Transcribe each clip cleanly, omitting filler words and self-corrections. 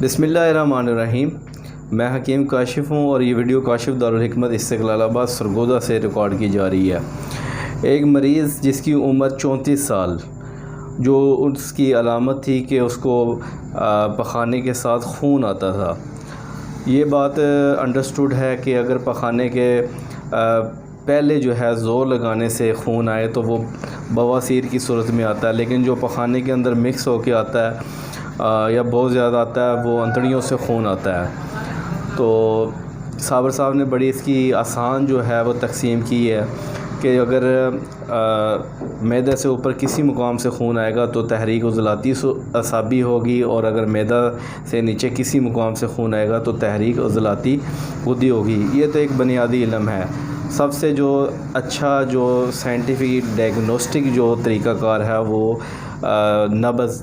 بسم اللہ الرحمن الرحیم۔ میں حکیم کاشف ہوں اور یہ ویڈیو کاشف دارالحکمت استقلال آباد سرگودا سے ریکارڈ کی جا رہی ہے۔ ایک مریض جس کی عمر 34 سال، جو اس کی علامت تھی کہ اس کو پخانے کے ساتھ خون آتا تھا۔ یہ بات انڈرسٹوڈ ہے کہ اگر پخانے کے پہلے جو ہے زور لگانے سے خون آئے تو وہ بواسیر کی صورت میں آتا ہے، لیکن جو پخانے کے اندر مکس ہو کے آتا ہے یا بہت زیادہ آتا ہے وہ انتڑیوں سے خون آتا ہے۔ تو صابر صاحب نے بڑی اس کی آسان جو ہے وہ تقسیم کی ہے کہ اگر معدے سے اوپر کسی مقام سے خون آئے گا تو تحریک عضلاتی اعصابی ہوگی، اور اگر معدہ سے نیچے کسی مقام سے خون آئے گا تو تحریک عضلاتی غدی ہوگی۔ یہ تو ایک بنیادی علم ہے۔ سب سے جو اچھا جو سائنٹیفک ڈائگنوسٹک جو طریقہ کار ہے وہ نبض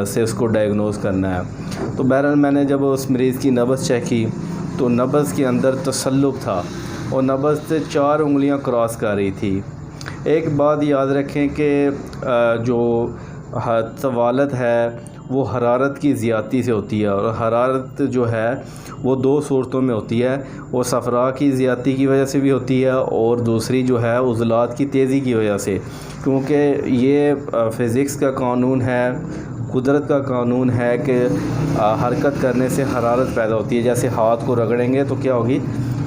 سے اس کو ڈائگنوز کرنا ہے۔ تو بہرحال میں نے جب اس مریض کی نبض چیک کی تو نبض کے اندر تصلب تھا اور نبض سے 4 انگلیاں کراس کر رہی تھی۔ ایک بات یاد رکھیں کہ جو طوالت ہے وہ حرارت کی زیادتی سے ہوتی ہے، اور حرارت جو ہے وہ 2 صورتوں میں ہوتی ہے۔ وہ صفرا کی زیادتی کی وجہ سے بھی ہوتی ہے، اور دوسری جو ہے عضلات کی تیزی کی وجہ سے، کیونکہ یہ فزکس کا قانون ہے، قدرت کا قانون ہے کہ حرکت کرنے سے حرارت پیدا ہوتی ہے۔ جیسے ہاتھ کو رگڑیں گے تو کیا ہوگی؟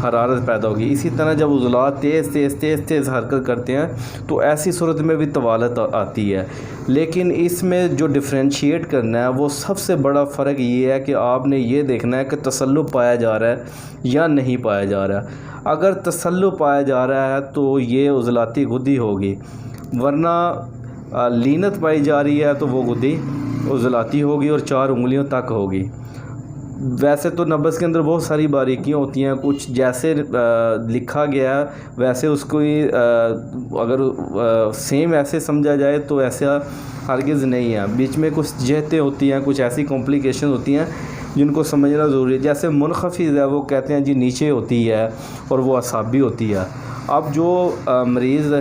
حرارت پیدا ہوگی۔ اسی طرح جب عضلات تیز حرکت کرتے ہیں تو ایسی صورت میں بھی طوالت آتی ہے۔ لیکن اس میں جو ڈفرینشیٹ کرنا ہے وہ سب سے بڑا فرق یہ ہے کہ آپ نے یہ دیکھنا ہے کہ تصلب پایا جا رہا ہے یا نہیں پایا جا رہا ہے۔ اگر تصلب پایا جا رہا ہے تو یہ عضلاتی غدی ہوگی، ورنہ لینت پائی جا رہی ہے تو وہ غدی عضلاتی ہوگی اور 4 انگلیوں تک ہوگی۔ ویسے تو نبض کے اندر بہت ساری باریکیاں ہوتی ہیں، کچھ جیسے لکھا گیا ہے ویسے اس کو اگر سیم ایسے سمجھا جائے تو ایسا ہرگز نہیں ہے۔ بیچ میں کچھ جہتیں ہوتی ہیں، کچھ ایسی کمپلیکیشن ہوتی ہیں جن کو سمجھنا ضروری ہے۔ جیسے منخفض ہے، وہ کہتے ہیں جی نیچے ہوتی ہے اور وہ اعصابی ہوتی ہے۔ اب جو مریض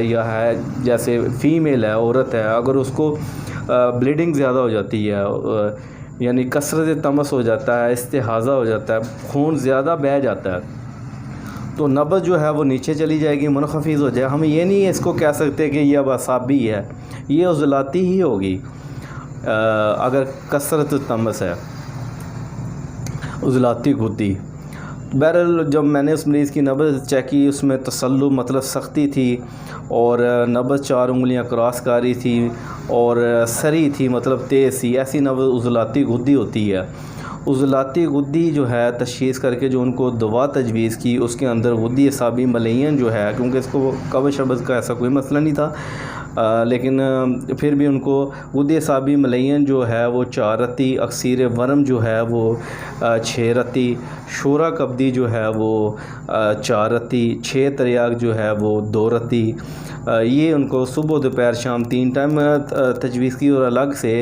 یا ہے، جیسے فیمیل ہے، عورت ہے، اگر اس کو بلیڈنگ زیادہ ہو جاتی ہے، یعنی کثرت طمس ہو جاتا ہے، استحاضہ ہو جاتا ہے، خون زیادہ بہہ جاتا ہے، تو نبض جو ہے وہ نیچے چلی جائے گی، منخفض ہو جائے۔ ہم یہ نہیں اس کو کہہ سکتے کہ یہ اب اعصابی ہے، یہ عضلاتی ہی ہوگی اگر کثرت طمس ہے، عضلاتی غدی۔ بہرحال جب میں نے اس مریض کی نبض چیک کی، اس میں تصلب مطلب سختی تھی، اور نبض 4 انگلیاں کراس کر رہی تھی، اور سری تھی مطلب تیز تھی۔ ایسی نبض عضلاتی غدی ہوتی ہے۔ عضلاتی غدی جو ہے تشخیص کر کے جو ان کو دوا تجویز کی، اس کے اندر غدی اعصابی ملین جو ہے، کیونکہ اس کو قبض شبض کا ایسا کوئی مسئلہ نہیں تھا، لیکن پھر بھی ان کو غدی اعصابی ملین جو ہے وہ 4 رتی، اکسیر ورم جو ہے وہ 6 رتی، شورا کبدی جو ہے وہ 4 رتی، 6 تریاق جو ہے وہ 2 رتی۔ یہ ان کو صبح دوپہر شام 3 ٹائم تجویز کی، اور الگ سے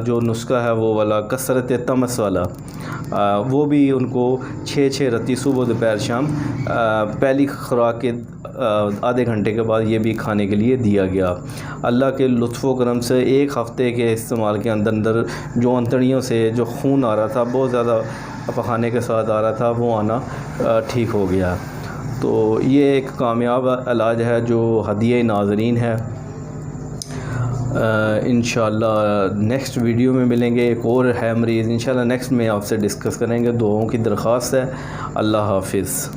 جو نسخہ ہے وہ والا کثرت طمس والا، وہ بھی ان کو 6 رتی صبح دوپہر شام پہلی خوراک کے آدھے گھنٹے کے بعد یہ بھی کھانے کے لیے دیا گیا۔ اللہ کے لطف و کرم سے 1 ہفتے کے استعمال کے اندر جو انتڑیوں سے جو خون آ رہا تھا، بہت زیادہ پخانے کے ساتھ آ رہا تھا، وہ آنا ٹھیک ہو گیا۔ تو یہ ایک کامیاب علاج ہے جو ہدیہ ناظرین ہے۔ انشاءاللہ نیکسٹ ویڈیو میں ملیں گے۔ ایک اور ہے مریض، انشاءاللہ نیکسٹ میں آپ سے ڈسکس کریں گے۔ دعاؤں کی درخواست ہے۔ اللہ حافظ۔